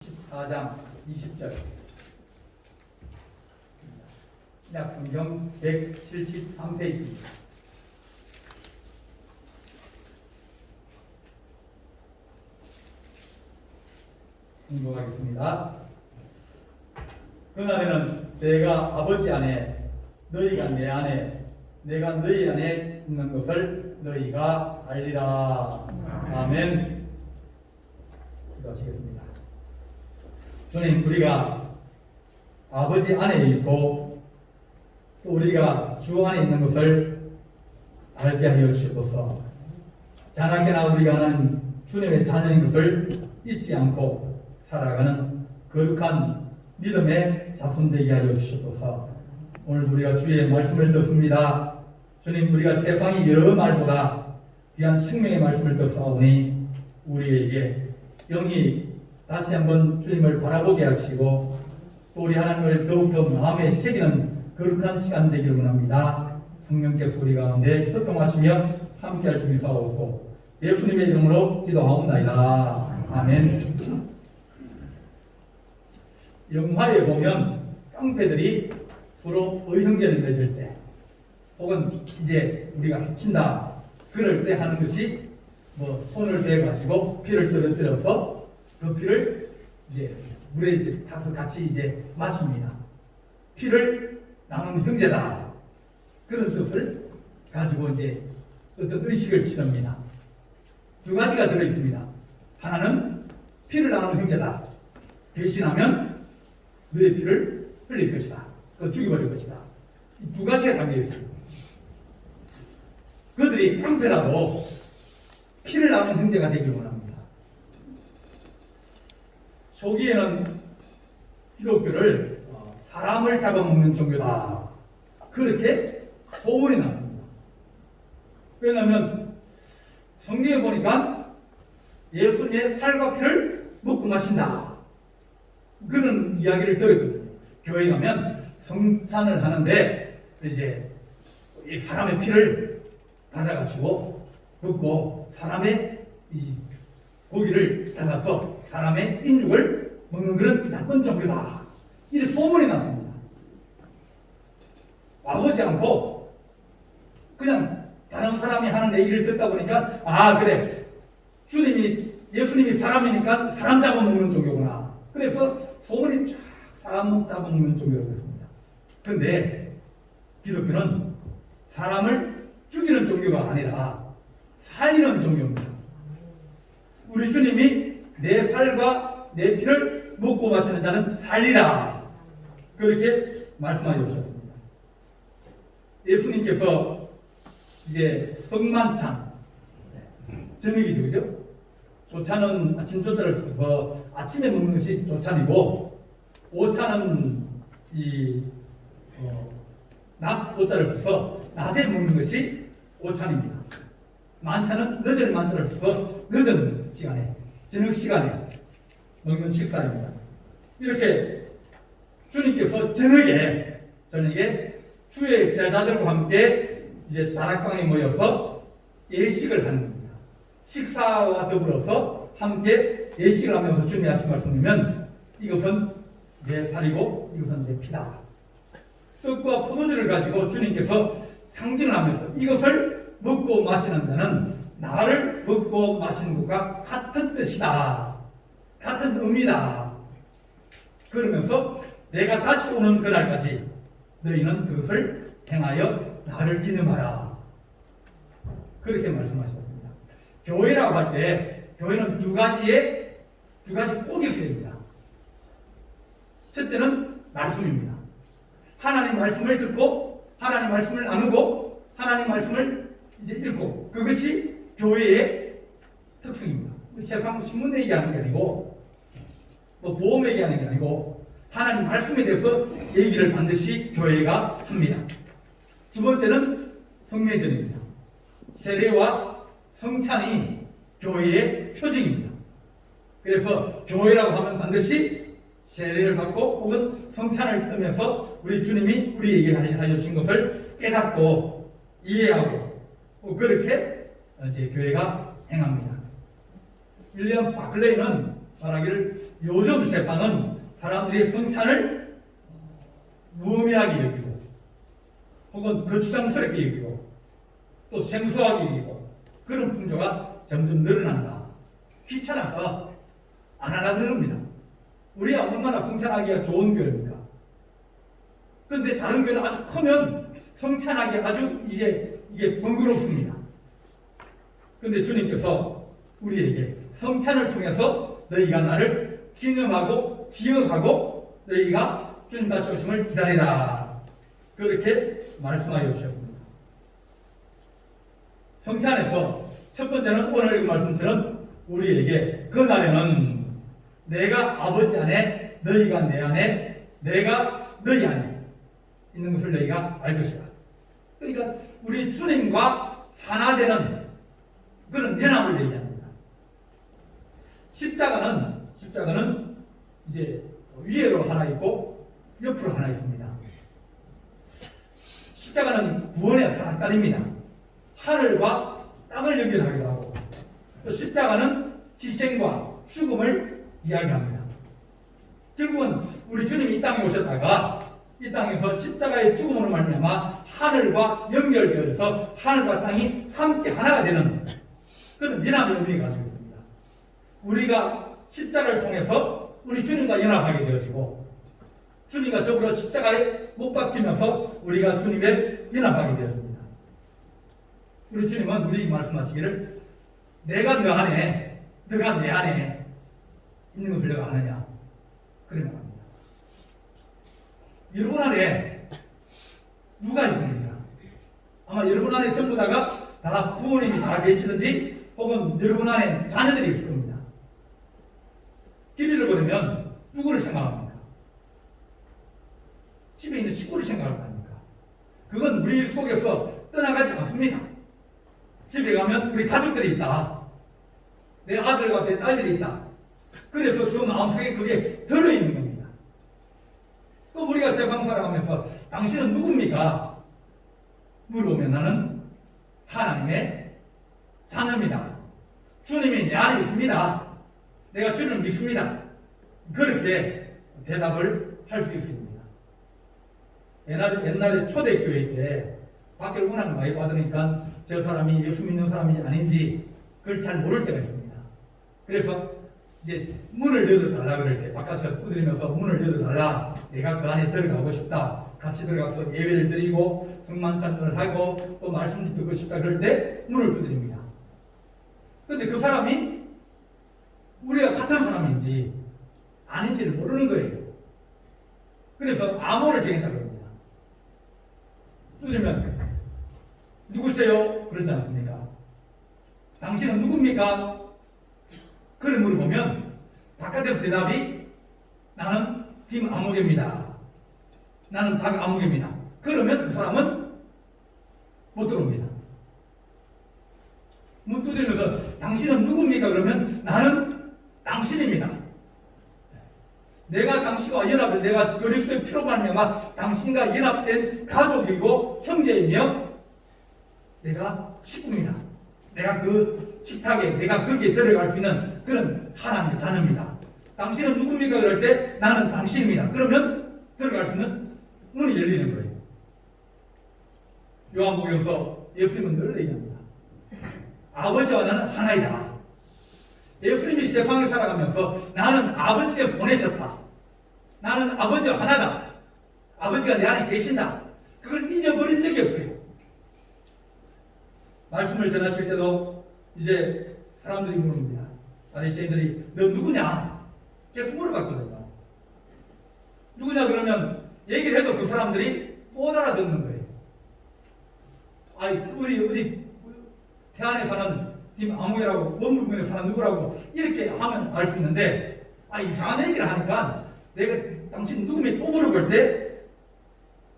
14장 20절 신약성경 173페이지입니다. 공부하겠습니다. 그날에는 내가 아버지 안에 너희가 내 안에 내가 너희 안에 있는 것을 너희가 알리라. 아멘. 기도하시겠습니다. 주님, 우리가 아버지 안에 있고 또 우리가 주 안에 있는 것을 알게 하여 주시옵소서. 자나깨나 우리가 하는 주님의 자녀인 것을 잊지 않고 살아가는 거룩한 믿음의 자손 되게 하여 주시옵소서. 오늘 우리가 주의 말씀을 듣습니다. 주님, 우리가 세상의 여러 말보다 귀한 생명의 말씀을 듣사오니 우리에게 영이 다시 한번 주님을 바라보게 하시고 또 우리 하나님을 더욱더 마음에 새기는 거룩한 시간 되기를 원합니다. 성령께서 우리 가운데 교통하시며 함께할 줄 믿사옵고 예수님의 이름으로 기도하옵나이다. 아멘. 영화에 보면 깡패들이 서로 의형제를 맺을 때 혹은 이제 우리가 합친다 그럴 때 하는 것이 손을 대가지고 피를 떨어뜨려서 그 피를 이제 물에 이제 타서 같이 이제 마십니다. 피를 나누는 형제다. 그런 뜻을 가지고 이제 어떤 의식을 치릅니다. 두 가지가 들어 있습니다. 하나는 피를 나누는 형제다. 대신하면 너의 피를 흘릴 것이다. 또 죽여버릴 것이다. 이 두 가지가 담겨 있습니다. 그들이 깡패라도 피를 나누는 형제가 되길 원합니다. 초기에는 기독교를 사람을 잡아먹는 종교다. 그렇게 소문이 났습니다. 왜냐하면 성경에 보니까 예수님의 살과 피를 먹고 마신다. 그런 이야기를 들었거든요. 교회 가면 성찬을 하는데 이제 이 사람의 피를 받아가지고 먹고 사람의 이 고기를 잘라서 사람의 인육을 먹는 그런 나쁜 종교다. 이런 소문이 났습니다. 와보지 않고 그냥 다른 사람이 하는 얘기를 듣다 보니까 그래 예수님이 사람이니까 사람 잡아먹는 종교구나. 그래서 소문이 쫙 사람 잡아먹는 종교라고 했습니다. 그런데 기독교는 사람을 죽이는 종교가 아니라 살리는 종교입니다. 우리 주님이 내 살과 내 피를 먹고 마시는 자는 살리라. 그렇게 말씀하여 주셨습니다. 예수님께서 이제 성만찬, 저녁이죠, 그죠? 조차는 아침 조차를 써서 아침에 먹는 것이 조찬이고, 오차는 낮 오차를 써서 낮에 먹는 것이 오찬입니다. 만찬은 늦은 만찬을 써서 늦은 시간에, 저녁 시간에 먹는 식사입니다. 이렇게 주님께서 저녁에 주의 제자들과 함께 이제 다락방에 모여서 예식을 하는 겁니다. 식사와 더불어서 함께 예식을 하면서 주님이 하신 말씀이면 이것은 내 살이고 이것은 내 피다. 떡과 포도주를 가지고 주님께서 상징을 하면서 이것을 먹고 마시는 자는 나를 먹고 마시는 것과 같은 뜻이다. 같은 의미다. 그러면서 내가 다시 오는 그날까지 너희는 그것을 행하여 나를 기념하라. 그렇게 말씀하셨습니다. 교회라고 할 때 교회는 두 가지 꼭이 있습니다. 첫째는 말씀입니다. 하나님 말씀을 듣고 하나님 말씀을 나누고 하나님 말씀을 이제 읽고 그것이 교회의 특성입니다. 세상 신문 얘기하는 게 아니고 보험 얘기하는 게 아니고 하나님 말씀에 대해서 얘기를 반드시 교회가 합니다. 두 번째는 성례전입니다. 세례와 성찬이 교회의 표징입니다. 그래서 교회라고 하면 반드시 세례를 받고 혹은 성찬을 하면서 우리 주님이 우리에게 하여 주신 것을 깨닫고 이해하고 그렇게 이제 교회가 행합니다. 윌리엄 바클레이는 말하기를 요즘 세상은 사람들이 성찬을 무의미하게 여기고 혹은 거추장스럽게 여기고 또 생소하게 여기고 그런 풍조가 점점 늘어난다. 귀찮아서 안 하려고 그럽니다. 우리가 얼마나 성찬하기가 좋은 교회입니까? 그런데 다른 교회는 아주 크면 성찬하기 아주 이게 번거롭습니다. 그런데 주님께서 우리에게 성찬을 통해서 너희가 나를 기념하고 기억하고 너희가 주님 다시 오심을 기다리라. 그렇게 말씀하여 주셨습니다. 성찬에서 첫 번째는 오늘 이 말씀처럼 우리에게 그날에는 내가 아버지 안에 너희가 내 안에 내가 너희 안에 있는 것을 너희가 알 것이다. 그러니까 우리 주님과 하나 되는 그런 연합을 얘기합니다. 십자가는 이제 위로 하나 있고 옆으로 하나 있습니다. 십자가는 구원의 사다리입니다. 하늘과 땅을 연결하기도 하고 또 십자가는 희생과 죽음을 이야기합니다. 결국은 우리 주님이 이 땅에 오셨다가 이 땅에서 십자가의 죽음으로 말미암아 하늘과 연결되어서 하늘과 땅이 함께 하나가 되는 그런 연합의 의미가 가지고 있습니다. 우리가 십자가를 통해서 우리 주님과 연합하게 되어지고 주님과 더불어 십자가에 못 박히면서 우리가 주님에 연합하게 되었습니다. 우리 주님은 우리 말씀하시기를 내가 너 안에 너가 내 안에 있는 것을 내가 아느냐 그래 말합니다. 여러분 안에 누가 있습니까? 아마 여러분 안에 전부 다가 다 부모님이 다 계시든지 혹은 여러분 안에 자녀들이 있을 겁니다. 길 잃어버리면 누구를 생각합니까? 집에 있는 식구를 생각할 거 아닙니까? 그건 우리 속에서 떠나가지 않습니다. 집에 가면 우리 가족들이 있다. 내 아들과 내 딸들이 있다. 그래서 그 마음속에 그게 들어있는 겁니다. 또 우리가 세상 살아가면서 당신은 누굽니까? 물어보면 나는 하나님의 자녀입니다. 주님이 내 안에 있습니다. 내가 주님을 믿습니다. 그렇게 대답을 할 수 있습니다. 옛날에 초대교회 때 밖에 워낙 많이 받으니까 저 사람이 예수 믿는 사람인지 아닌지 그걸 잘 모를 때가 있습니다. 그래서 이제 문을 열어달라 그럴 때 바깥에서 두드리면서 문을 열어달라. 내가 그 안에 들어가고 싶다. 같이 들어가서 예배를 드리고 성만찬을 하고 또 말씀을 듣고 싶다 그럴 때 문을 두드립니다. 그런데 그 사람이 우리가 같은 사람인지 아닌지를 모르는 거예요. 그래서 암호를 정했다고 합니다. 두드리면 누구세요? 그러지 않습니까? 당신은 누굽니까? 그를 물어보면 바깥에서 대답이 나는 팀 아무개입니다. 나는 박 아무개입니다. 그러면 그 사람은 못 들어옵니다. 문 두드리면서 당신은 누굽니까? 그러면 나는 당신입니다. 내가 당신과 연합을 내가 그리스도의 피로 말미암아 당신과 연합된 가족이고 형제이며 내가 식구입니다. 내가 그 식탁에 내가 거기에 들어갈 수 있는 그런 하나님의 자녀입니다. 당신은 누굽니까? 그럴 때 나는 당신입니다. 그러면 들어갈 수 있는 문이 열리는 거예요. 요한복음에서 예수님은 늘 얘기합니다. 아버지와 나는 하나이다. 예수님이 세상에 살아가면서 나는 아버지께 보내셨다. 나는 아버지와 하나다. 아버지가 내 안에 계신다. 그걸 잊어버린 적이 없어요. 말씀을 전하실 때도 이제 사람들이 물습니다. 바리새인들이 너 누구냐? 계속 물어봤거든요. 누구냐 그러면 얘기를 해도 그 사람들이 못 알아듣는 거예요. 아니 어디 태안에 사는 팀 아무개라고 원불군에 사는 누구라고 이렇게 하면 알 수 있는데 이상한 얘기를 하니까 내가 당신 누구면 또 물어볼 때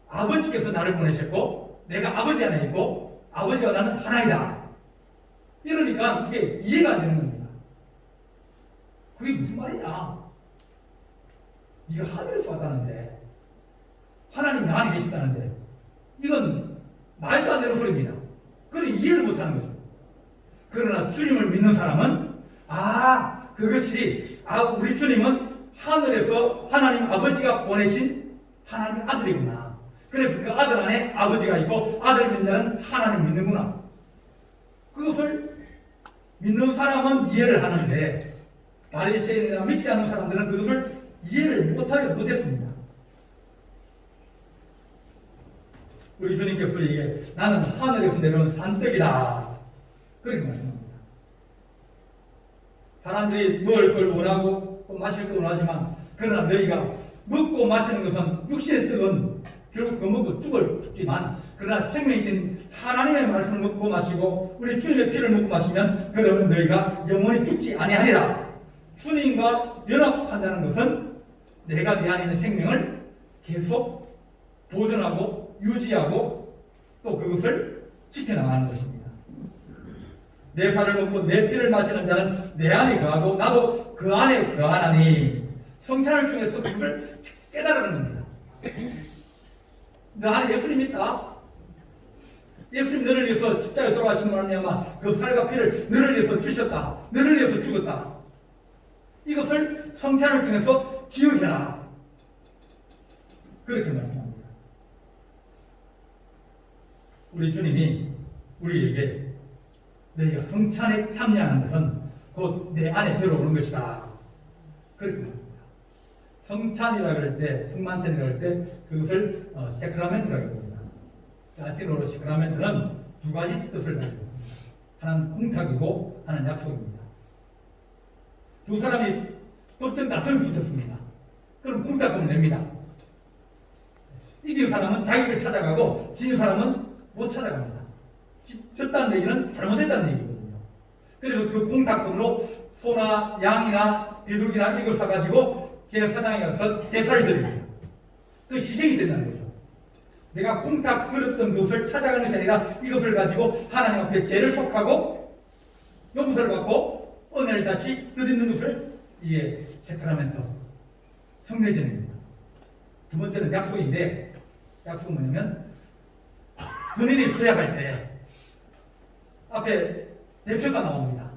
아버지께서 나를 보내셨고 내가 아버지 안에 있고 아버지와 나는 하나이다. 이러니까 이게 이해가 안 되는 겁니다. 그게 무슨 말이냐? 네가 하늘에서 왔다는데 하나님 내 안에 계신다는데 이건 말도 안 되는 소리입니다. 그걸 이해를 못하는 거죠. 그러나 주님을 믿는 사람은 그것이 우리 주님은 하늘에서 하나님 아버지가 보내신 하나님의 아들이구나. 그래서 그 아들 안에 아버지가 있고 아들 믿는 자는 하나님 믿는구나. 그것을 믿는 사람은 이해를 하는데 바리새인이나 믿지 않는 사람들은 그것을 이해를 못했습니다. 우리 주님께서 이게 나는 하늘에서 내려온 산떡이다. 그렇게 말씀합니다. 사람들이 먹을 걸 원하고 또 마실 걸 원하지만 그러나 너희가 먹고 마시는 것은 육신의 떡은 결국 그 먹고 죽지만 그러나 생명이 된 하나님의 말씀을 먹고 마시고 우리 주님의 피를 먹고 마시면 그러면 너희가 영원히 죽지 아니하리라. 주님과 연합한다는 것은 내가 내 안에 있는 생명을 계속 보존하고 유지하고 또 그것을 지켜나가는 것입니다. 내 살을 먹고 내 피를 마시는 자는 내 안에 거하고 나도 그 안에 거하나니 성찬을 통해서 그것을 깨달아는 겁니다. 너 안에 예수님 있다. 예수님 너를 위해서 십자가에 돌아가신 말미암아 그 살과 피를 너를 위해서 주셨다. 너를 위해서 죽었다. 이것을 성찬을 통해서 기억해라. 그렇게 말씀합니다. 우리 주님이 우리에게 너희가 성찬에 참여하는 것은 곧 내 안에 들어오는 것이다. 그렇게 말합니다. 성찬이라고 할 때, 성만찬이라고 할 때 그것을 세크라멘트라고 합니다. 라틴어로 세크라멘트는 두 가지 뜻을 가지고 있습니다. 하나는 공탁이고 하나는 약속입니다. 두 사람이 법정 다툼이 붙었습니다. 그럼 공탁금을 냅니다. 이긴 사람은 자기를 찾아가고 진 사람은 못 찾아갑니다. 졌다는 얘기는 잘못했다는 얘기거든요. 그래서 그 공탁금으로 소나 양이나 비둘기나 이걸 사가지고 제사장에 가서 제사를 드립니다. 그 희생이 된다는 거죠. 내가 공탁 그렸던 그것을 찾아가는 것이 아니라 이것을 가지고 하나님 앞에 죄를 속하고 용서를 받고 은혜를 다시 드리는 것을 이게 세크라멘토 성례전입니다. 두 번째는 약속인데 약속은 뭐냐면 군인이 수약할 때 앞에 대표가 나옵니다.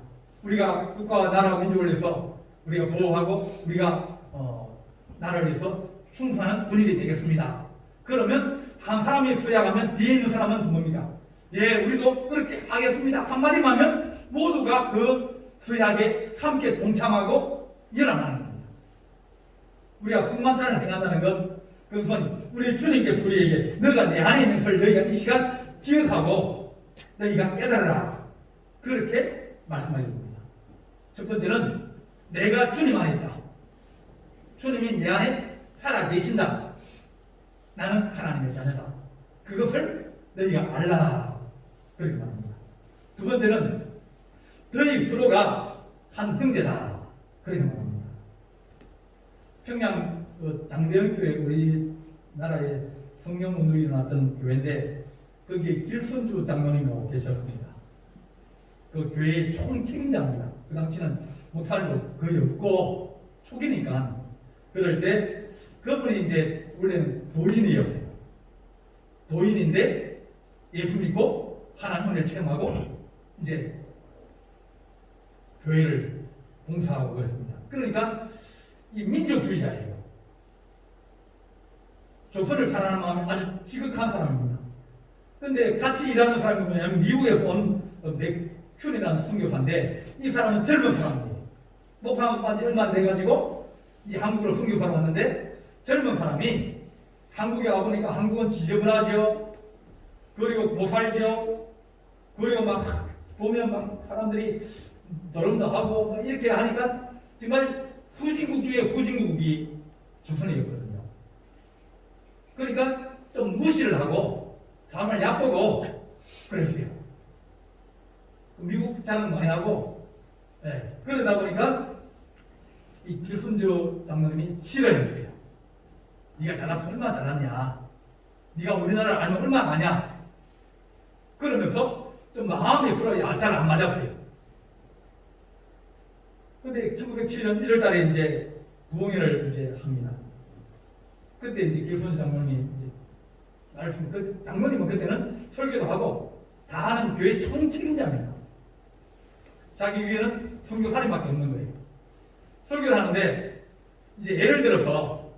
우리가 국가와 나라와 민족을 위해서 우리가 보호하고 우리가 나라를 위해서 충성하는 군인이 되겠습니다. 그러면 한 사람이 수약하면 뒤에 있는 사람은 뭡니까? 예, 우리도 그렇게 하겠습니다. 한마디만 하면 모두가 그 수약에 함께 동참하고 연합하는 겁니다. 우리가 성만찬을 행한다는 것, 그것은 우리 주님께서 우리에게 너가 내 안에 있는 것을 너희가 이 시간 기억하고 너희가 깨달으라. 그렇게 말씀하신 겁니다. 첫 번째는 내가 주님 안에 있다. 주님이 내 안에 살아 계신다. 나는 하나님의 자녀다. 그것을 너희가 알라. 그렇게 말합니다. 두 번째는 너희 서로가 한 형제다. 그렇게 말합니다. 평양 장대영교회 우리나라에 성령 운동이 일어났던 교회인데 거기에 길선주 장로님이라고 계셨습니다. 그 교회의 총책임자입니다. 그 당시는 목사님도 거의 없고 초기니까 그럴 때 그분이 이제 원래는 도인이었어요. 도인인데 예수 믿고 하나님 은혜를 체험하고 이제 교회를 봉사하고 그랬습니다. 그러니까 이 민족주의자예요. 조선을 사랑하는 마음이 아주 지극한 사람입니다. 근데 같이 일하는 사람이 뭐냐면 미국에서 온 맥큐리라는 선교사인데 이 사람은 젊은 사람이에요. 목사하면서 반지 얼마 안 돼가지고 이제 한국으로 선교사로 왔는데 젊은 사람이 한국에 와보니까 한국은 지저분하죠. 그리고 못 살죠. 그리고 막 보면 막 사람들이 더럼도 하고 막 이렇게 하니까 정말 후진국 중에 후진국이 조선이었거든요. 그러니까 좀 무시를 하고 삶을 얕보고 그랬어요. 미국 자랑 많이 하고 그러다 보니까 이 길순주 장로님이 싫어했어요. 네가 잘나서 얼마나 잘났냐. 네가 우리나라를 알면 얼마나 아냐. 그러면서 좀 마음이 서로 잘 안 맞았어요. 근데 1907년 1월 달에 이제 부흥회를 이제 합니다. 그때 이제 길순주 장로님이 이제 말씀, 그 장로님은 그때는 설교도 하고 다 하는 교회 총책임자입니다. 자기 위에는 선교사님밖에 없는 거예요. 설교를 하는데 이제 예를 들어서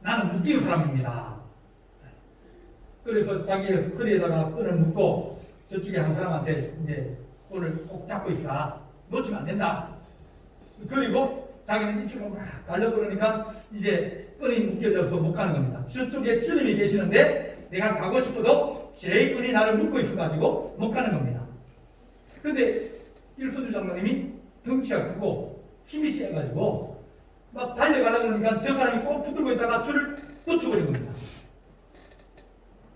나는 묶이는 사람입니다. 그래서 자기 허리에다가 끈을 묶고 저쪽에 한 사람한테 이제 끈을 꼭 잡고 있어라. 놓치면 안 된다. 그리고 자기는 이쪽으로 막 가려고 그러니까 이제 끈이 묶여져서 못 가는 겁니다. 저쪽에 주님이 계시는데 내가 가고 싶어도 제 끈이 나를 묶고 있어가지고 못 가는 겁니다. 근데 일선주 장로님이 덩치가 크고 힘이 세가지고 막 달려가려고 그러니까 저 사람이 꼭 붙들고 있다가 줄을 놓쳐버린 겁니다.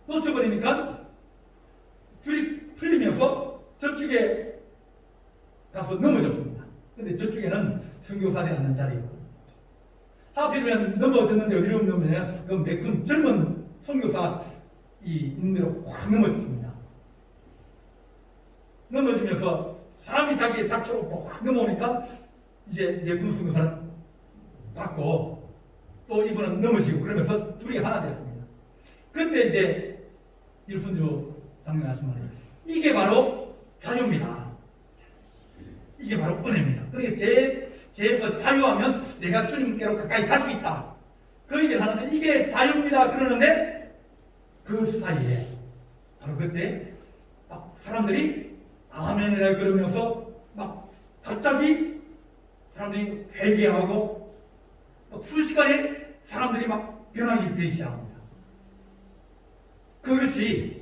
놓쳐버리니까 줄이 풀리면서 저쪽에 가서 넘어졌습니다. 근데 저쪽에는 선교사들이 앉는 자리예요. 하필이면 넘어졌는데 어디로 넘어졌냐면 그 매큼 젊은 선교사 있는데로 확 넘어졌습니다. 넘어지면서 사람이 자기에 닥쳐놓고 확 넘어오니까 이제 예쁜 선교사는 받고 또 이분은 넘어지고 그러면서 둘이 하나 됐습니다. 근데 이제 일순주 장로님 하신 말이 이게 바로 자유입니다. 이게 바로 은혜입니다. 그러니까 제에서 자유하면 내가 주님께로 가까이 갈 수 있다. 그 얘기를 하는데 이게 자유입니다. 그러는데 그 사이에 바로 그때 딱 사람들이 아멘이라 그러면서 막 갑자기 사람들이 회개하고 순식간에 사람들이 막 변하기 되기 시작합니다. 그것이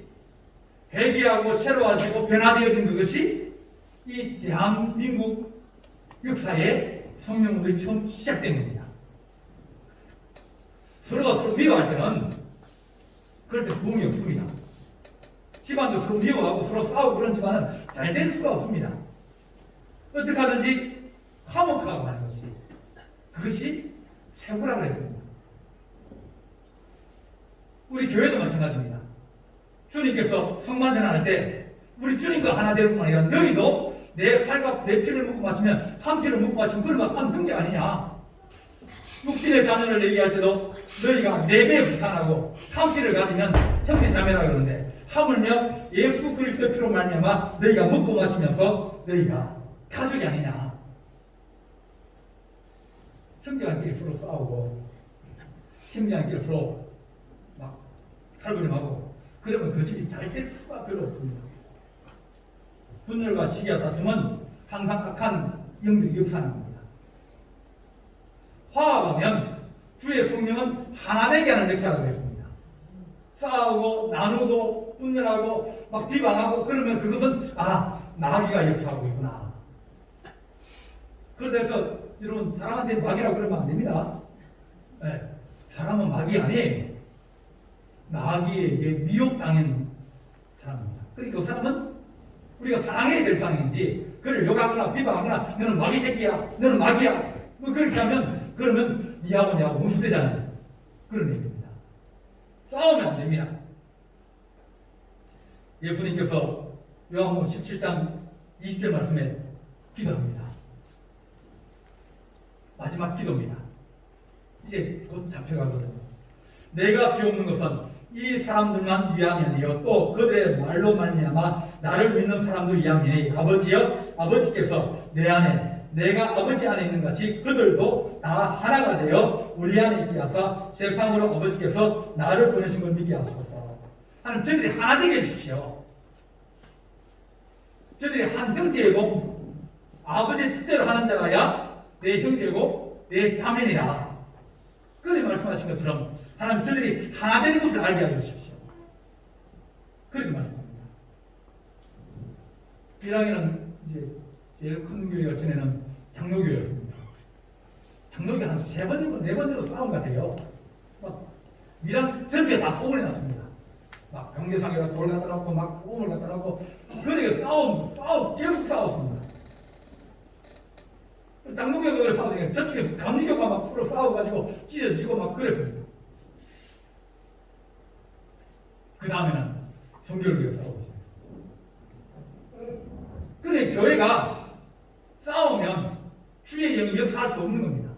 회개하고 새로워지고 변화되어진 그것이 이 대한민국 역사의 성령들이 처음 시작된 겁니다. 서로가 서로 미워할 때는 그럴 때 도움이 없습니다. 집안도 서로 미워하고 서로 싸우고 그런 집안은 잘 될 수가 없습니다. 어떻게 하든지 화목하고 하는 것이 그것이 최고라고 했습니다. 우리 교회도 마찬가지입니다. 주님께서 성만찬할 때 우리 주님과 하나 될 뿐만 아니라 너희도 내 살과 내 피를 먹고 마시면 한 피를 먹고 마시면 그러면 한 형제 아니냐. 육신의 자녀를 얘기할 때도 너희가 네 배 불탄하고 한 피를 가지면 형제 자매라 그러는데 하물며 예수 그리스도의 피로 말미암아 너희가 먹고 마시면서 너희가 가족이 아니냐. 형제간끼리 서로 싸우고 형제간끼리 서로 막 칼부림하고 그러면 그 집이 잘 될 수가 별로 없습니다. 분열과 시기와 다툼은 항상 악한 영들이 역사하는 겁니다. 화합하면 주의 성령은 하나 되게 하는 역사라고 했습니다. 싸우고 나누고 분열하고 막 비방하고 그러면 그것은 마귀가 역사하고 있구나. 그래서 여러분 사람한테 마귀라고 그러면 안 됩니다. 네, 사람은 마귀 아니에요. 마귀에게 미혹당한 사람입니다. 그러니까 그 사람은 우리가 사랑해야 될 사람이지 그를 욕하거나 비방하거나 너는 마귀 새끼야 너는 마귀야 뭐 그렇게 하면 그러면 니하고 내하고 원수되잖아요. 그런 얘기입니다. 싸우면 안 됩니다. 예수님께서 요한복음 17장 20절 말씀에 기도합니다. 마지막 기도입니다. 이제 곧 잡혀가거든요. 내가 비옵는 것은 이 사람들만 위함이 아니요 또 그들의 말로 말미암아 나를 믿는 사람들 위함이니 아버지여 아버지께서 내 안에 내가 아버지 안에 있는 같이 그들도 다 하나가 되어 우리 안에 있게 하사 세상으로 아버지께서 나를 보내신 걸 믿게 하소서. 하나님 저들이 하나 되게 해주십시오. 저들이 한 형제이고 아버지의 뜻대로 하는 자라야 내 형제고 내 자매니라. 그래 말씀하신 것처럼 하나님 저들이 하나 되는 것을 알게 해주십시오. 그렇게 말씀합니다. 이랑에는 이제 제일 큰 교회가 전에는 장로교회였습니다. 장로교회 한 3번 정도, 4번 정도 싸운 것 같아요. 막 미랑 전체가 다 소문이 났습니다. 막 경계상에다 돌 갖다 놓고 막 오물 갖다 놓고 그러니까 계속 싸웠습니다. 장로교회가 싸우니까 저쪽에서 감리교가 막 서로 싸워가지고 찢어지고 막 그랬습니다. 그 다음에는 성결교회가 싸우고 그래 교회가 싸우면 주의 영이 역사할 수 없는 겁니다.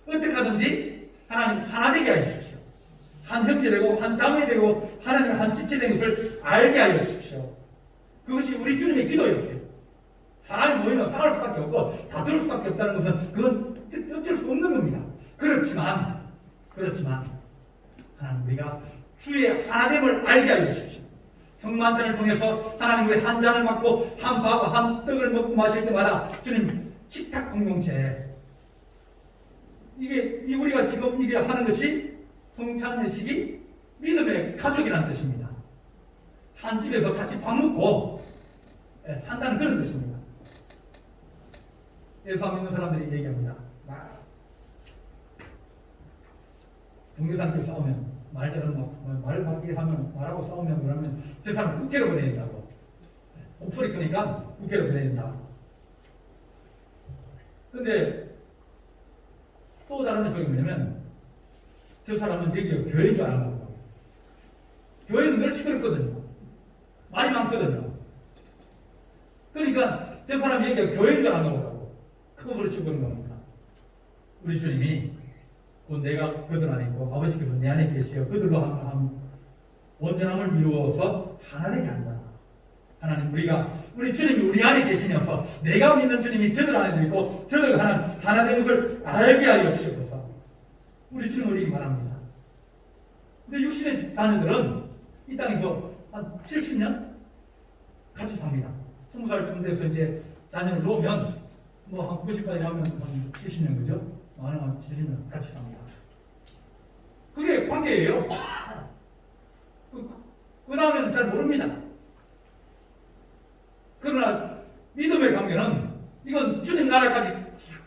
어떻게 하든지 하나님 하나 되게 하십시오. 한 형제 되고 한 자매 되고 하나님의 한 지체 된 것을 알게 하여 주십시오. 그것이 우리 주님의 기도였어요. 사람이 모이면 싸울 수밖에 없고 다툴 수밖에 없다는 것은 그건 어쩔 수 없는 겁니다. 그렇지만 하나님 우리가 주의 하나됨을 알게 하여 주십시오. 성만찬을 통해서 하나님 우리 한 잔을 맡고 한 밥, 한 떡을 먹고 마실 때마다 주님 식탁 공동체 이게 우리가 지금 이게 하는 것이 성찬례식이 믿음의 가족이라는 뜻입니다. 한 집에서 같이 밥 먹고 산다는 그런 뜻입니다. 예수 믿는 사람들이 얘기합니다. 동료상끼리 싸우면 말 바뀌게 하면 말하고 싸우면 그러면 저 사람 국회로 보내린다고. 목소리 크니까 국회로 보내린다. 근데 또 다른 소리가 뭐냐면 저 사람은 여기가 교회인 줄 아는 거고 교회는 늘 시끄럽거든요. 말이 많거든요. 그러니까 저 사람이 여기가 교회인 줄 아는 거라고 큰 소리 치고 있는 겁니다. 우리 주님이 곧 내가 그들 안에 있고 아버지께서 내 안에 계시어 그들로 한 온전함을 이루어서 하나 되게 한다. 하나님 우리 주님이 우리 안에 계시면서 내가 믿는 주님이 저들 안에 있고 저들과 하나 된 것을 알게 하여 주시옵소서. 우리 주님 우리에게 말합니다. 근데 육신의 자녀들은 이 땅에서 한 70년 같이 삽니다. 20살쯤 돼서 이제 자녀를 놓으면 뭐 한 90까지 하면 한 70년 그죠? 많은 한 70년 같이 삽니다. 그게 관계예요. 그 다음에는 잘 모릅니다. 그러나 믿음의 관계는 이건 주님 나라까지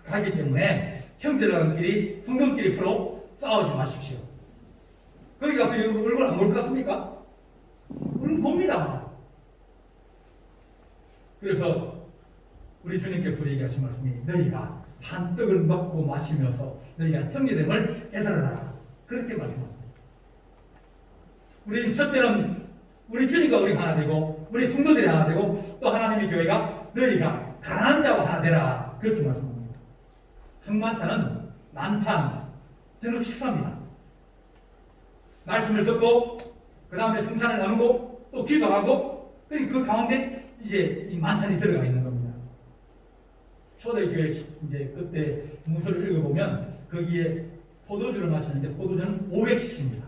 가기 때문에 형제들끼리 성도끼리 서로 싸우지 마십시오. 거기 가서 얼굴 안 볼 것 같습니까? 얼굴 봅니다. 그래서 우리 주님께서 우리에게 하신 말씀이 너희가 한 떡을 먹고 마시면서 너희가 형제됨을 깨달으라. 그렇게 말씀합니다. 우리 첫째는 우리 주님과 우리 하나 되고 우리 성도들이 하나 되고 또 하나님의 교회가 너희가 가난한 자와 하나 되라. 그렇게 말씀합니다. 성만찬은 만찬, 저녁 식사입니다. 말씀을 듣고 그 다음에 성찬을 나누고 또 기도하고 그 가운데 이제 이 만찬이 들어가 있는 겁니다. 초대교회 이제 그때 문서를 읽어보면 거기에 포도주를 마시는데 포도주는 500cc입니다.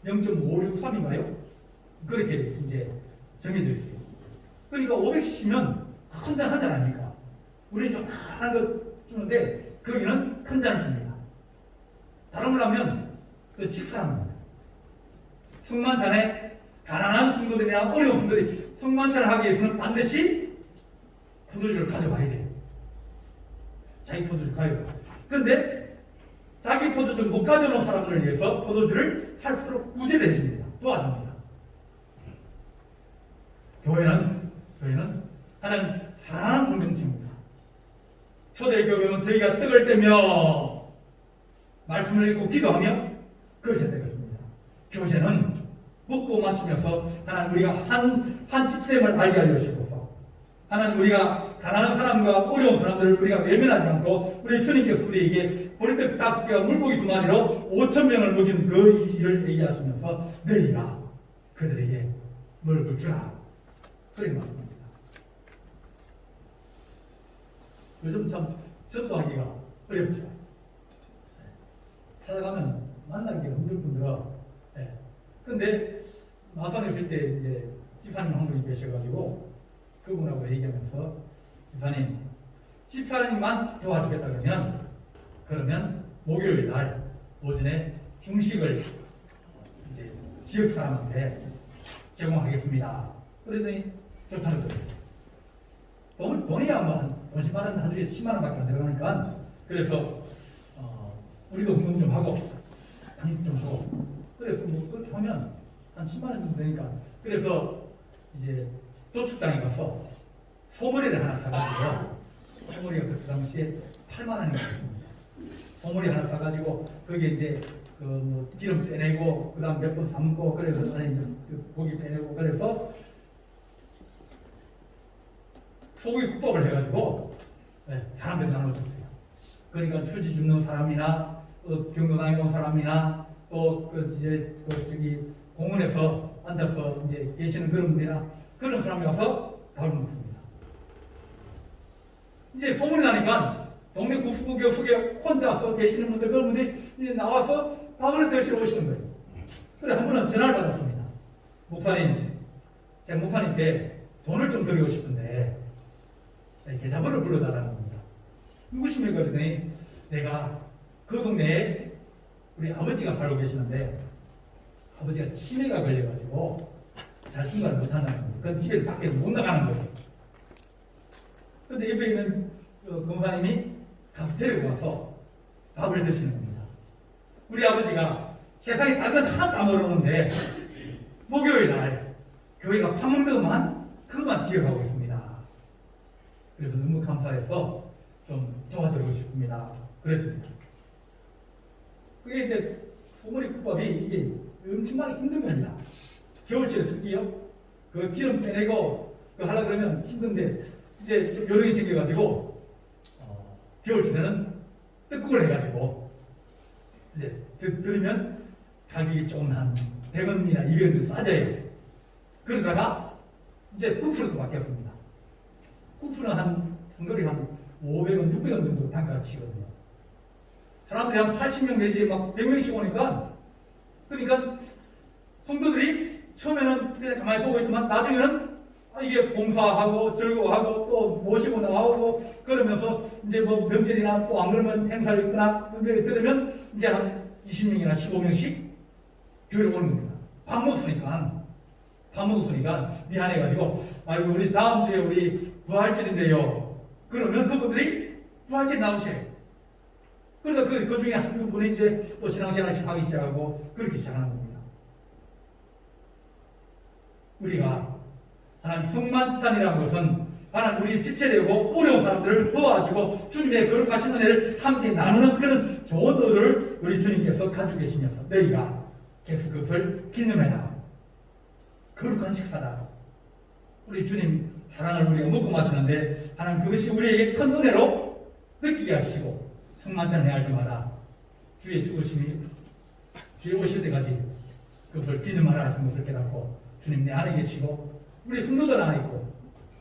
0.563인가요? 그렇게 이제 정해져 있어요. 그러니까 500cc면 큰 잔 한 잔 아닙니까? 우리는 좀 하나 더 주는데 거기는 큰 잔을 줍니다. 다른 걸 하면 그 식사합니다. 성만찬에 가난한 성도들이나 어려운 성도들이 성만찬을 하기 위해서는 반드시 포도주를 가져와야 돼요. 자기 포도주를 가져와야 돼요. 그런데 자기 포도주를 못 가져오는 사람들을 위해서 포도주를 살수록 구제를 해줍니다. 도와줍니다. 교회는 하나님 사랑하는 공동체입니다. 초대교회는 저희가 떡을 떼며 말씀을 읽고 기도하며 그렇게 되겠습니다. 교제는 먹고 마시면서 하나님 우리가 한 지체됨을 알게 하려 주시옵소서. 하나님 우리가 가난한 사람과 어려운 사람들을 우리가 외면하지 않고 우리 주님께서 우리에게 보리떡 5개와 물고기 2마리로 5,000명을 먹인 그 일을 얘기하시면서 너희가 그들에게 먹을 주라. 그런 말입니다. 요즘 참 전도하기가 어렵죠. 찾아가면 만나기가 힘들 뿐더러. 근데 마산에 있을 때 이제 집사님 한 분이 계셔가지고 그분하고 얘기하면서 집사님만 도와주겠다 그러면 목요일 날 오전에 중식을 이제 지역 사람한테 제공하겠습니다. 그랬더니 좋다는 거예요. 돈이야 뭐 한 50만 원 한 주에 10만 원밖에 안 들어가니까 그래서 우리도 운동 좀 하고 당직 좀 하고 그래서 뭐 그렇게 하면 한 10만 원 정도 되니까 그래서 이제 도축장에 가서 소머리를 하나 사가지고요. 소머리가 그 당시에 8만 원이었습니다. 소머리 하나 사가지고 거기에 이제 그 뭐 기름 빼내고 그다음 몇 번 삶고 그래서 안에 이제 고기 빼내고 그래서 소고기 국밥을 해가지고 사람들이 나눠줬어요. 그러니까 휴지 줍는 사람이나 또 경로당에 온 사람이나 또 이제 저기 공원에서 앉아서 이제 계시는 그런 분이나 그런 사람이 와서 밥을 먹습니다. 이제 소문이 나니까 동네 국수국교 속에 혼자서 계시는 분들, 그런 분들이 이제 나와서 밥을 드시러 오시는 거예요. 그래, 한 번은 전화를 받았습니다. 목사님, 제 목사님께 돈을 좀 드리고 싶은데 계좌번호를 불러달라는 겁니다. 누구십니까? 그랬더니 내가 그 동네에 우리 아버지가 살고 계시는데 아버지가 치매가 걸려가지고 잘 생각을 못한다는 거예요. 그건 집에 밖에 못 나가는 거예요. 그런데 옆에 있는 검사님이 가서 데리고 와서 밥을 드시는 겁니다. 우리 아버지가 세상에 다른 건 하나도 안 모르는데 목요일 날 교회가 밥 먹는 것만 그것만 기억하고 있습니다. 그래서 너무 감사해서 좀 도와드리고 싶습니다. 그랬습니다. 그게 이제 소머리 국밥이 이게 엄청나게 힘든 겁니다. 겨울철에 특히요. 그 기름 빼내고 그 하려 그러면 힘든데 이제 좀 요령이 생겨가지고 겨울철에는 떡국을 해가지고 이제 들으면 가격이 조금 한 100원이나 200원 정도 싸져요. 그러다가 이제 국수로 바뀌었습니다. 국수는 한 그릇에 한 500원, 600원 정도 단가가 치거든요. 사람들이 한 80명 내지 막 100명씩 오니까 그러니까 성도들이 처음에는 그냥 가만히 보고 있지만 나중에는 이게 봉사하고 즐거워하고 또 모시고 나오고 그러면서 이제 뭐 명절이나 또 안 그러면 행사 있거나 들으면 이제 한 20명이나 15명씩 교회로 오는 겁니다. 밥 먹었으니까 미안해가지고 아이고 우리 다음 주에 우리 부활절인데요. 그러면 그분들이 부활절 나오셔요. 그러다 그 중에 한두 분이 이제 또 신앙생활을 하기 시작하고 그렇게 시작하는 겁니다. 우리가 하나님 성만찬이라는 것은 하나님 우리 지체되고 어려운 사람들을 도와주고 주님의 거룩하신 은혜를 함께 나누는 그런 좋은 의도를 우리 주님께서 가지고 계시면서 너희가 계속 그것을 기념해라. 거룩한 식사다. 우리 주님 사랑을 우리가 먹고 마시는데 하나님 그것이 우리에게 큰 은혜로 느끼게 하시고 성만찬을 해야 할 때마다 주의 죽으심이 주의 오실 때까지 그것을 기념하라 하신 것을 깨닫고 주님 내 안에 계시고 우리 성도들 안에 있고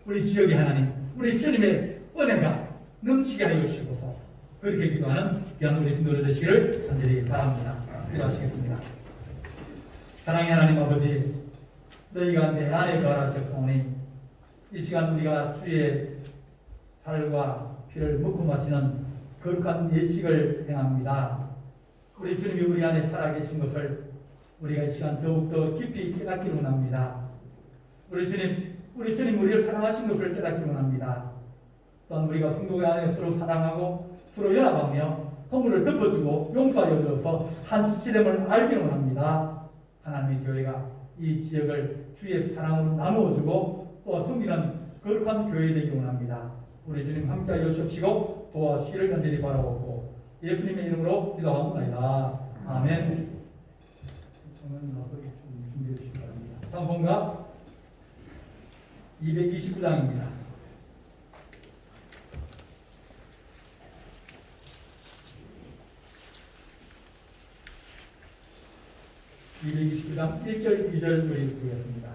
우리 지역의 하나님 우리 주님의 은혜가 넘치게 하여 주시고서 그렇게 기도하는 귀한 우리 성도들 되시기를 간절히 바랍니다. 기도하시겠습니다. 사랑의 하나님 아버지 너희가 내 안에 거하셨사오니 이 시간 우리가 주의 살과 피를 먹고 마시는 거룩한 예식을 행합니다. 우리 주님이 우리 안에 살아계신 것을 우리가 이 시간 더욱더 깊이 깨닫기를 원합니다. 우리 주님 우리를 사랑하신 것을 깨닫기를 원합니다. 또한 우리가 성도 안에 서로 사랑하고 서로 연합하며 허물을 덮어주고 용서하여 주어서 한 지체됨을 알기를 원합니다. 하나님의 교회가 이 지역을 주의 사랑으로 나누어주고 또 섬기는 거룩한 교회 되기를 원합니다. 우리 주님 함께하여 주시고 도와주시기를 간절히 바라옵고 예수님의 이름으로 기도하옵나이다. 아멘. 준비해 주시기 바랍니다. 찬송가 229장입니다. 229장 1절 2절 우리 보겠습니다.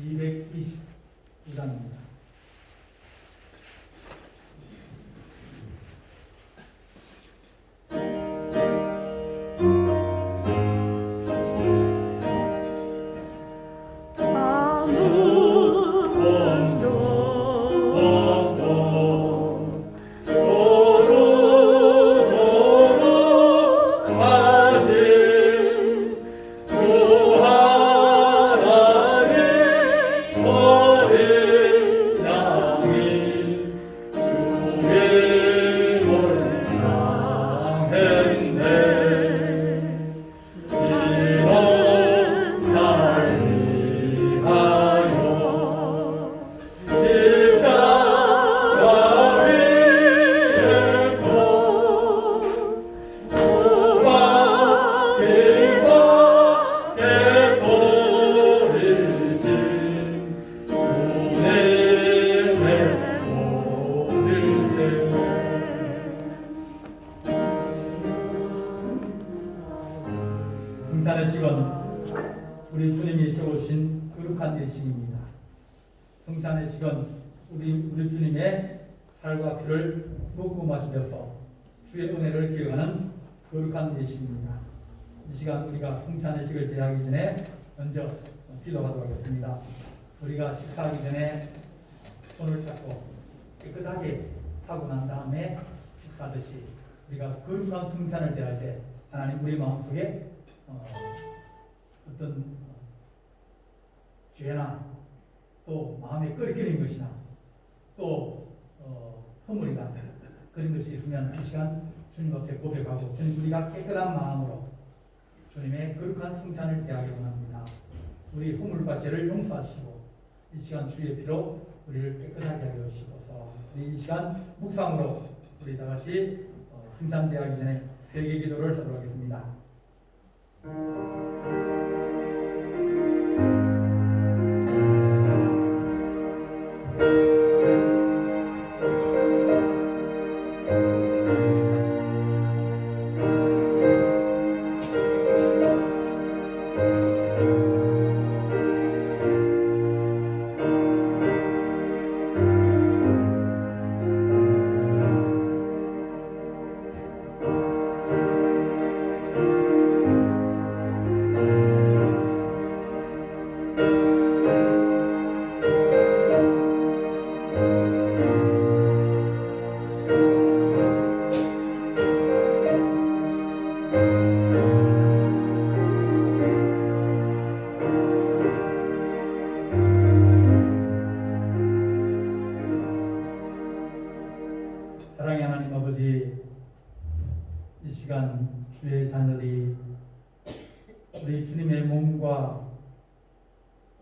229장입니다. 성찬의식은 우리 주님의 살과 피를 먹고 마시면서 주의 은혜를 기억하는 거룩한 예식입니다. 이 시간 우리가 성찬의식을 대하기 전에 먼저 기도하도록 하겠습니다. 우리가 식사하기 전에 손을 닦고 깨끗하게 하고 난 다음에 식사하듯이 우리가 거룩한 성찬을 대할 때 하나님 우리 마음속에 어떤 죄나 또 마음에 끓이는 것이나 또 허물이나 그런 것이 있으면 이 시간 주님 앞에 고백하고 주님 우리가 깨끗한 마음으로 주님의 거룩한 성찬을 대하기 원합니다. 우리 허물과 죄를 용서하시고 이 시간 주의 피로 우리를 깨끗하게 하여 주시옵소서. 우리 이 시간 묵상으로 우리 다 같이 성찬 대하기 전에 회개 기도를 하도록 하겠습니다. 사랑의 하나님 아버지, 이 시간 주의 자녀들이 우리 주님의 몸과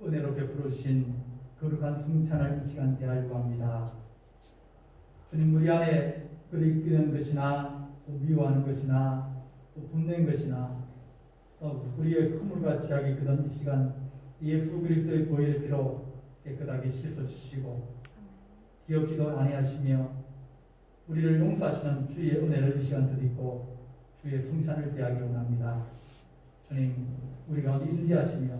은혜로 베풀어 주신 거룩한 성찬을 이 시간 대하려고 합니다. 주님 우리 안에 끓이는 것이나 또 미워하는 것이나 또 분낸 것이나 또 우리의 허물과 죄악이 그던 이 시간 예수 그리스도의 보혈의 피로 깨끗하게 씻어주시고 기억지도 아니하시며 우리를 용서하시는 주의 은혜를 이 시간 드리고 주의 성찬을 대하기 원합니다. 주님 우리 가운데 임재하시며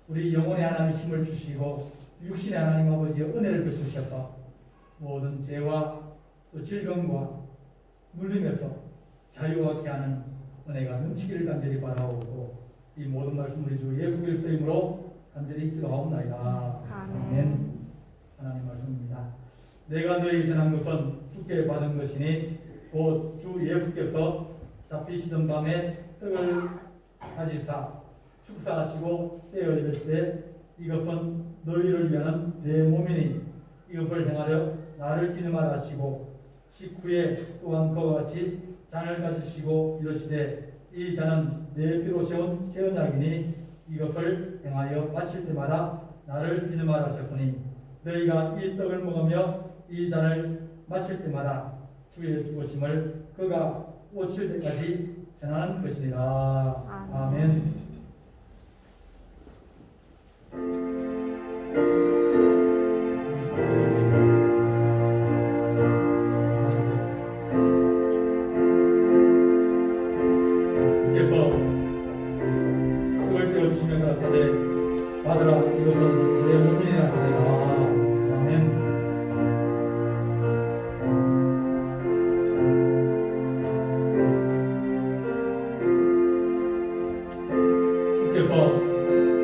우리 영혼의 하나님 힘을 주시고 육신의 하나님 아버지의 은혜를 베푸셔서 모든 죄와 또 질병과 물림에서 자유하게 하는 은혜가 넘치기를 간절히 바라오고 이 모든 말씀 우리 주 예수 그리스도의 이름으로 간절히 기도하옵나이다. 아멘. 하나님 말씀입니다. 내가 너희 전한 것은 주께 받은 것이니 곧 주 예수께서 잡히시던 밤에 떡을 가지사 축사하시고 떼어 이르시되 이것은 너희를 위하는 내 몸이니 이것을 행하려 나를 기념하라 하시고 식후에 또한 그와 같이 잔을 가지시고 이르시되 이 잔은 내 피로 세운 새 언약이니 이것을 행하여 마실 때마다 나를 기념하라 하셨으니 너희가 이 떡을 먹으며 이 잔을 마실 때마다 주의 죽으심을 그가 오실 때까지 전하는 것이니라. 아멘. 주께서 떡을 떼어주시며 가라사대 받으라 이것은 내 몸이라 하시니라. 아멘.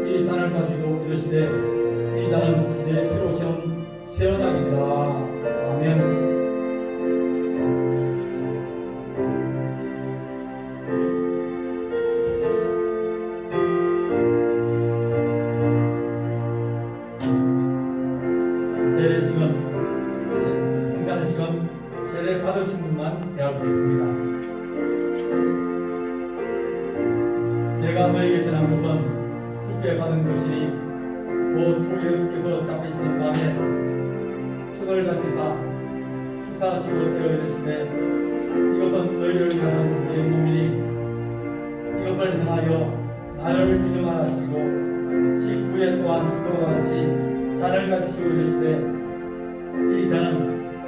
이 잔을 가지고 이르시되 이 잔은 내 피로 세운 새 언약이니라. 아멘. 성찬의식은 세례 받으신 분만 대할 수 있습니다. 내가 너에게 전한 것은 주께 받은 것이니 곧 주 예수께서 잡히시는 밤에 떡을 가지사 축사하시고 떼어 이르시되 이것은 너희를 위한 내 몸이니 이것을 행하여 나를 기념하라 하시고 식후에 또한 그와 같이 잔을 가지시고 이르시되 이 잔은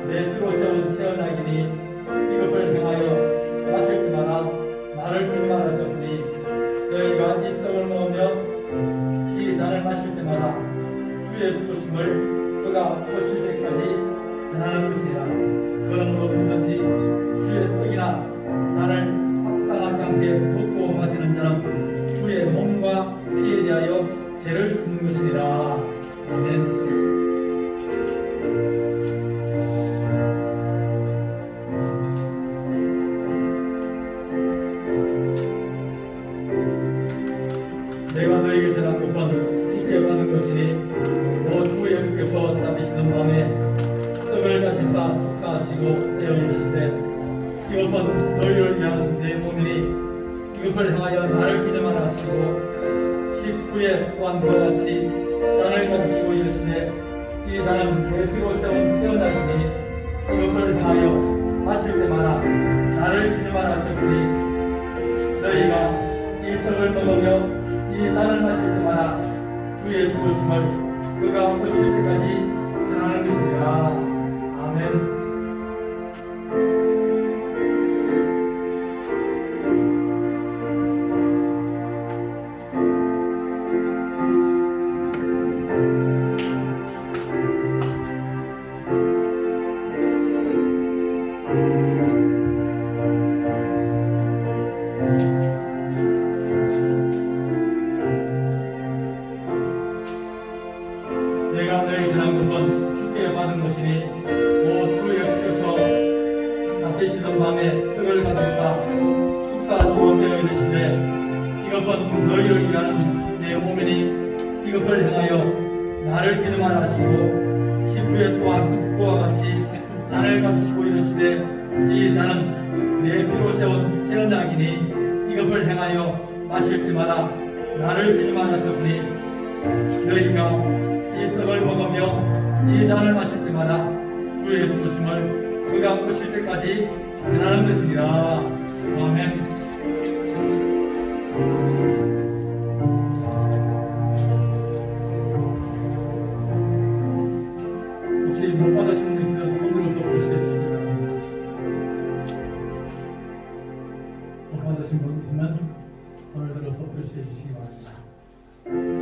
내 피로 세운 새 언약이니 이것을 행하여 마실 때마다 나를 기념하라 하셨으니 너희가 이 떡을 먹으며 이 잔을 마실 때마다 주의 죽으심을 오직 주의 떡이나 잔을 합당하지 않게 먹고 마시는 자는 주의 몸과 피에 대하여 죄를 짓는 것이니라. 아멘. 내가 너에게 전한 것은 잊게 받는 것이니 오 주 예수께서 잡히시는 밤에 떡을 가시사 축사하시고 떼어주시되 이것은 너희를 위한 내 몸이니 이것을 향하여 나를 기념하라 하시고 식후에 또한 그와 같이 잔을 가지시고 이르시되 이 잔은 내 피로 세운 새 언약이니 이것을 향하여 마실 때마다 나를 기념하라 하셨으니 너희가 이 떡을 먹으며 이 잔을 마실 때마다 주의 죽으심을 그가 오실 때까지 전하는 것이니라. 아멘. 내가 너희 전한 것은 주께 받은 것이니 오 주 예수께서 잡히시던 밤에 떡을 가져다 축사하시고 떼어 이르시되 이것은 너희를 위하는 내 몸이니 이것을 향하여 나를 기념하라 하시고 식후에 또한 그와 같이 잔을 가지시고 이르시되 이 잔은 내 피로 세운 새 언약이니 이것을 행하여 마실 때마다 나를 기념하라 하셨으니 너희가 이 떡을 먹으며 이 잔을 마실 때마다 주의 죽으심을 그가 오실 때까지 전하는 것이니라. 아멘. 혹시 못 받으신 분 있으면 손 들어서 보시해 주시기 바랍니다. 못 받으신 분 있으면 손을 들어서 표시해 주시기 바랍니다.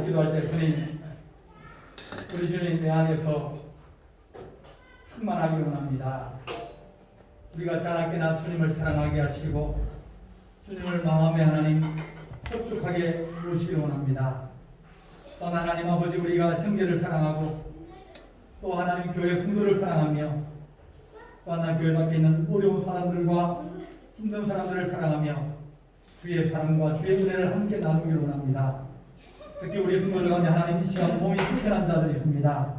기도할 때 주님, 우리 주님 내 안에서 충만하기 원합니다. 우리가 자나깨나 주님을 사랑하게 하시고 주님을 마음에 하나님 흡족하게 모시기 원합니다. 또 하나님 아버지 우리가 형제를 사랑하고 또 하나님 교회 성도를 사랑하며 또 하나님 교회 밖에 있는 어려운 사람들과 힘든 사람들을 사랑하며 주의 사랑과 주의 은혜를 함께 나누기를 원합니다. 특히 우리 성도들 가운데 하나님 이 시간 몸이 불편한 자들이 있습니다.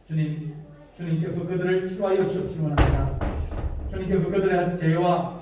주님께서 그들을 치료하여 주시기 원합니다. 주님께서 그들의 죄와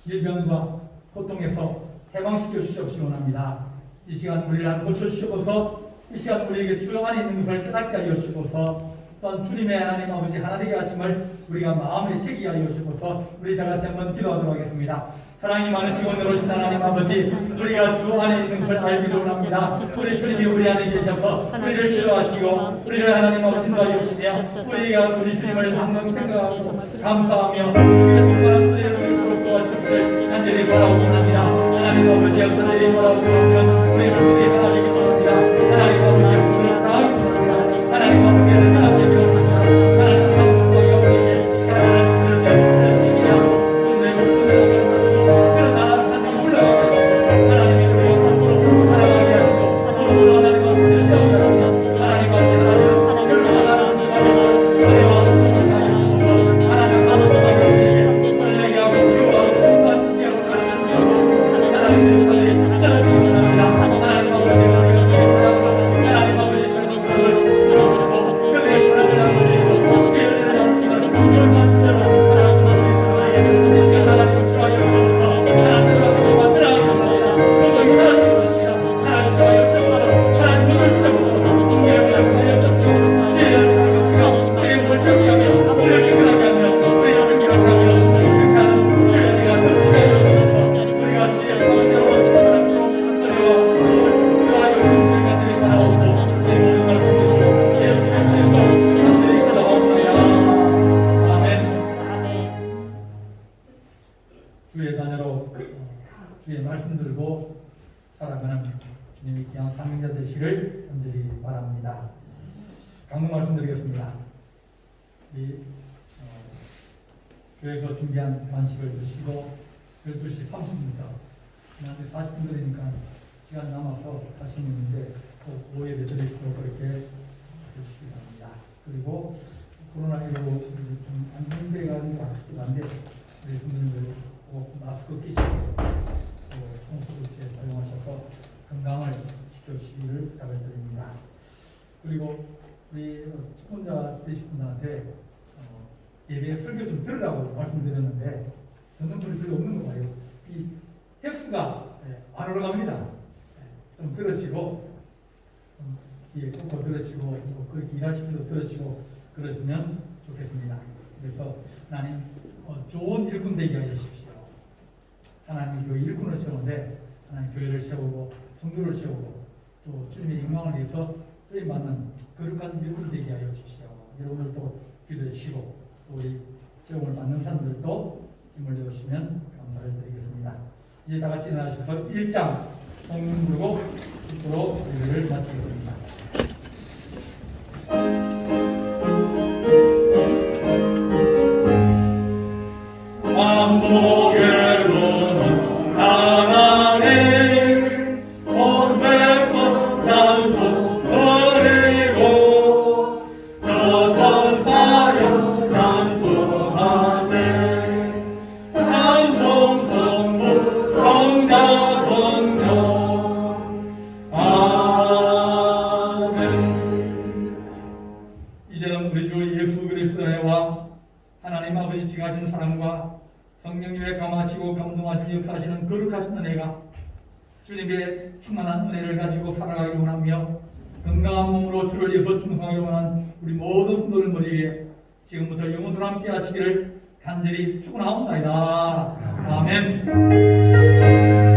질병과 고통에서 해방시켜 주시기 원합니다. 이 시간 우리를 한 고쳐주시고서 이 시간 우리에게 주 안에 있는 것을 깨닫게 하여 주시고서 또한 주님의 하나님 아버지 하나 되게 하심을 우리가 마음에 새기게 하여 주시고서 우리 다 같이 한번 기도하도록 하겠습니다. 사랑이 많으시고 늘으신 하나님 아버지 우리가 주 안에 있는 것을 알기를 원합니다. 우리 주님이 우리 안에 계셔서 우리를 치료하시고 우리를 하나님 아버지 인도하여 주시며 우리가 우리 주님을 항상 생각하고 감사하며 주의 충만한 은혜를 도와주시길 간절히 바라고 원합니다. 하나님 아버지 역사들이 뭐라고 하면 우리 주님이 하나님이 도와주시라. 하나님 아버지 역사를 따라주시옵소서. 하나님 아버지를 따라주시옵소서. 하나님 우리 귀한 상명자 되시를 간절히 바랍니다. 강론 말씀드리겠습니다. 이 교회에서 준비한 간식을 드시고 12시 30분부터 지난주 40분 드리니까 시간 남아서 하시는 분인데 꼭 오해를 드리시고 그렇게 해주시기 바랍니다. 그리고 코로나19로 좀 안정세가 아닌가 싶기도 한데 우리 분들도 꼭 마스크 끼시고 또 손소독제 사용하셔서 건강을 지켜주시기를 부탁드립니다. 그리고 우리 직분자 되신 분들한테 예배 설교 좀 들으라고 말씀드렸는데 듣는 분이 별로 없는 거 봐요. 이 횟수가 안 올라갑니다. 좀 들으시고 뒤에 꼭 들으시고 그렇게 일하실 때도 들으시고 그러시면 좋겠습니다. 그래서 나는 좋은 일꾼 되게 해주십시오. 하나님 교회 일꾼을 세우는데 하나님 교회를 세우고 성도를 세우고 또 주님의 영광을 위해서 쓰임받는 거룩한 일꾼 되게 하여 주십시오. 여러분들도 기도해 주시고 우리 세움을 받는 사람들도 힘을 내주시면 감사를 드리겠습니다. 이제 다 같이 일어나셔서 1장 성령 부르고 기도로 예배를 마치겠습니다. 왕복의 문 하나님 온 백성 찬송 드리고 저 천사여 찬송하세 찬송 성부 성자 성령 아멘. 이제는 우리 주 예수 그리스도의 은혜와 하나님 아버지 지가신 사랑과 성령님의 감하시고 감동하시고 역사하시는 거룩하신 은혜가 주님의 충만한 은혜를 가지고 살아가기를 원하며 건강한 몸으로 주를 위해서 충성하기를 원하는 우리 모든 성도들 머리에 지금부터 영원토록 함께 하시기를 간절히 축원하옵나이다. 아멘.